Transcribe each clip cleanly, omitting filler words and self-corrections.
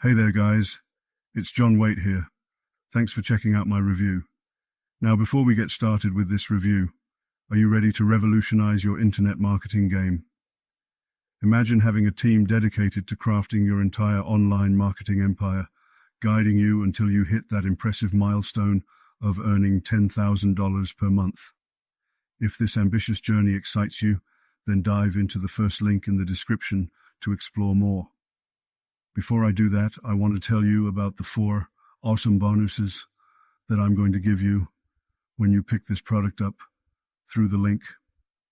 Hey there guys, it's John Waite here. Thanks for checking out my review. Now before we get started with this review, are you ready to revolutionize your internet marketing game? Imagine having a team dedicated to crafting your entire online marketing empire, guiding you until you hit that impressive milestone of earning $10,000 per month. If this ambitious journey excites you, then dive into the first link in the description to explore more. Before I do that, I want to tell you about the 4 awesome bonuses that I'm going to give you when you pick this product up through the link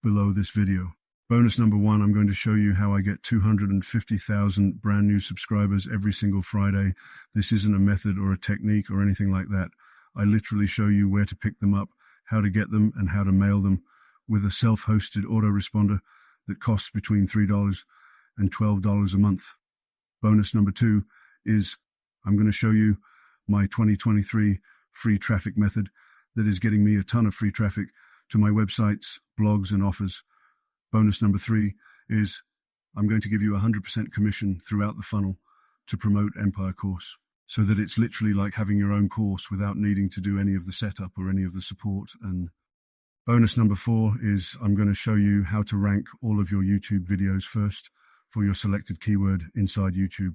below this video. Bonus number 1, I'm going to show you how I get 250,000 brand new subscribers every single Friday. This isn't a method or a technique or anything like that. I literally show you where to pick them up, how to get them, and how to mail them with a self-hosted autoresponder that costs between $3 and $12 a month. Bonus number 2 is I'm going to show you my 2023 free traffic method that is getting me a ton of free traffic to my websites, blogs, and offers. Bonus number 3 is I'm going to give you 100% commission throughout the funnel to promote Empire Course, so that it's literally like having your own course without needing to do any of the setup or any of the support. And bonus number 4 is I'm going to show you how to rank all of your YouTube videos first for your selected keyword inside YouTube.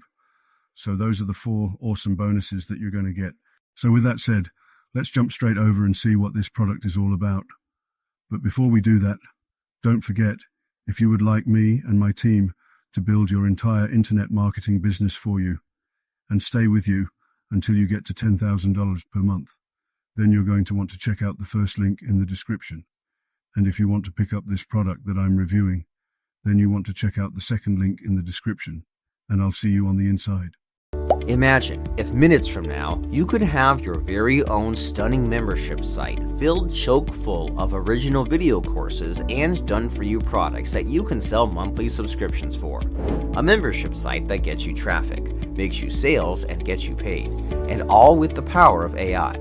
So those are the 4 awesome bonuses that you're going to get. So with that said, let's jump straight over and see what this product is all about. But before we do that, don't forget, if you would like me and my team to build your entire internet marketing business for you and stay with you until you get to $10,000 per month, then you're going to want to check out the first link in the description. And if you want to pick up this product that I'm reviewing, then you want to check out the second link in the description, and I'll see you on the inside. Imagine if minutes from now, you could have your very own stunning membership site filled chock full of original video courses and done-for-you products that you can sell monthly subscriptions for. A membership site that gets you traffic, makes you sales, and gets you paid, and all with the power of AI.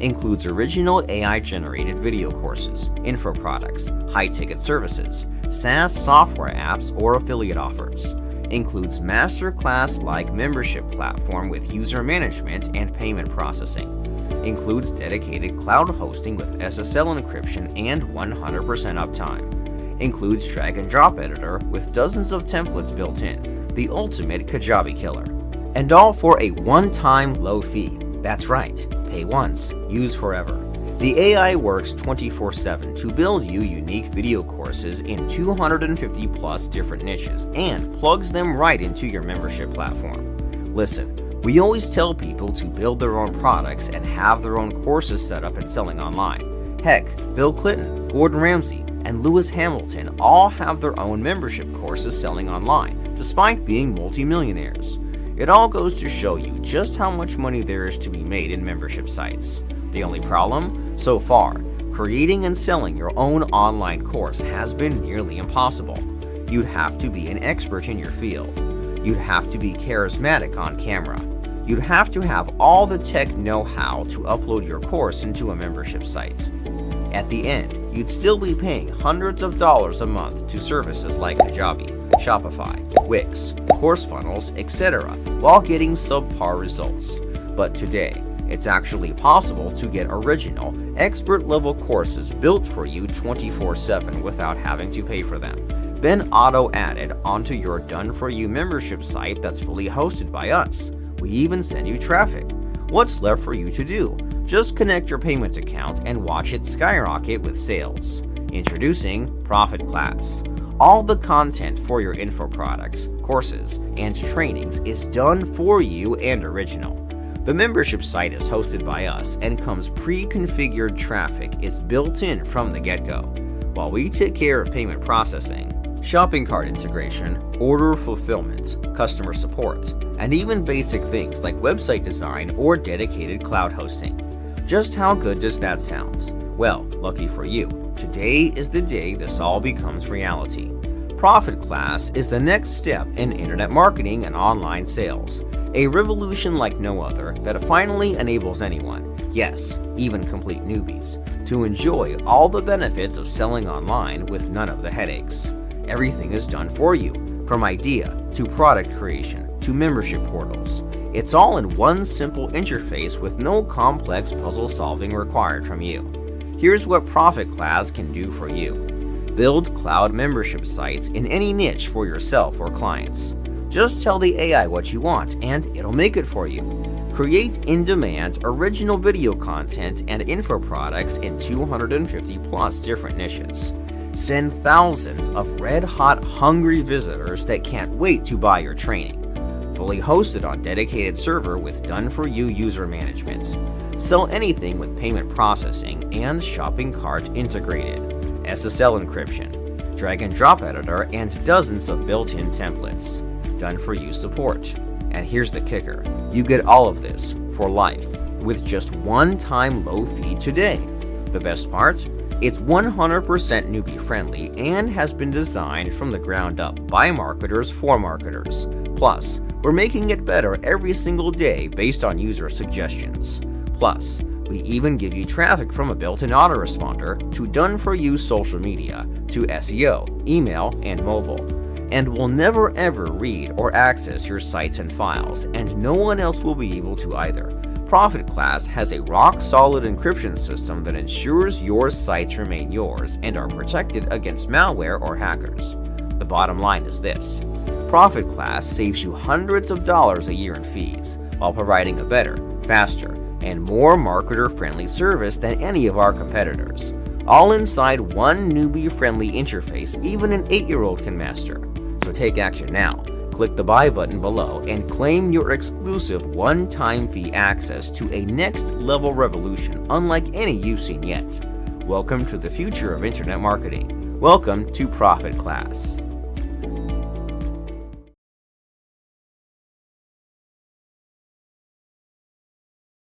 Includes original AI-generated video courses, InfoProducts, high-ticket services, SaaS software apps, or affiliate offers. Includes masterclass-like membership platform with user management and payment processing. Includes dedicated cloud hosting with SSL encryption and 100% uptime. Includes drag-and-drop editor with dozens of templates built in, the ultimate Kajabi killer. And all for a one-time low fee. That's right, pay once, use forever. The AI works 24/7 to build you unique video courses in 250 plus different niches and plugs them right into your membership platform. Listen, we always tell people to build their own products and have their own courses set up and selling online. Heck, Bill Clinton, Gordon Ramsay, and Lewis Hamilton all have their own membership courses selling online, despite being multimillionaires. It all goes to show you just how much money there is to be made in membership sites. The only problem? So far, creating and selling your own online course has been nearly impossible. You'd have to be an expert in your field. You'd have to be charismatic on camera. You'd have to have all the tech know-how to upload your course into a membership site. At the end, you'd still be paying hundreds of dollars a month to services like Kajabi, Shopify, Wix, course funnels, etc., while getting subpar results. But today, it's actually possible to get original, expert-level courses built for you 24/7 without having to pay for them, then auto-added onto your done-for-you membership site that's fully hosted by us. We even send you traffic. What's left for you to do? Just connect your payment account and watch it skyrocket with sales. Introducing ProfitClass. All the content for your InfoProducts, courses, and trainings is done for you and original. The membership site is hosted by us and comes pre-configured traffic is built in from the get-go, while we take care of payment processing, shopping cart integration, order fulfillment, customer support, and even basic things like website design or dedicated cloud hosting. Just how good does that sound? Well, lucky for you, today is the day this all becomes reality. ProfitClass is the next step in internet marketing and online sales. A revolution like no other that finally enables anyone, yes, even complete newbies, to enjoy all the benefits of selling online with none of the headaches. Everything is done for you, from idea to product creation to membership portals. It's all in one simple interface with no complex puzzle solving required from you. Here's what ProfitClass can do for you. Build cloud membership sites in any niche for yourself or clients. Just tell the AI what you want and it'll make it for you. Create in-demand original video content and info products in 250 plus different niches. Send thousands of red-hot hungry visitors that can't wait to buy your training. Fully hosted on dedicated server with done-for-you user management. Sell anything with payment processing and shopping cart integrated. SSL encryption, drag and drop editor, and dozens of built-in templates. Done-for-you support. And here's the kicker. You get all of this for life with just one-time low fee today. The best part? It's 100% newbie friendly and has been designed from the ground up by marketers for marketers. Plus, we're making it better every single day based on user suggestions. Plus, we even give you traffic from a built-in autoresponder to done-for-you social media, to SEO, email, and mobile. And we'll never ever read or access your sites and files, and no one else will be able to either. ProfitClass has a rock-solid encryption system that ensures your sites remain yours and are protected against malware or hackers. The bottom line is this. ProfitClass saves you hundreds of dollars a year in fees, while providing a better, faster, and more marketer-friendly service than any of our competitors. All inside one newbie-friendly interface even an 8-year-old can master. So take action now. Click the buy button below and claim your exclusive one-time fee access to a next-level revolution unlike any you've seen yet. Welcome to the future of internet marketing. Welcome to ProfitClass.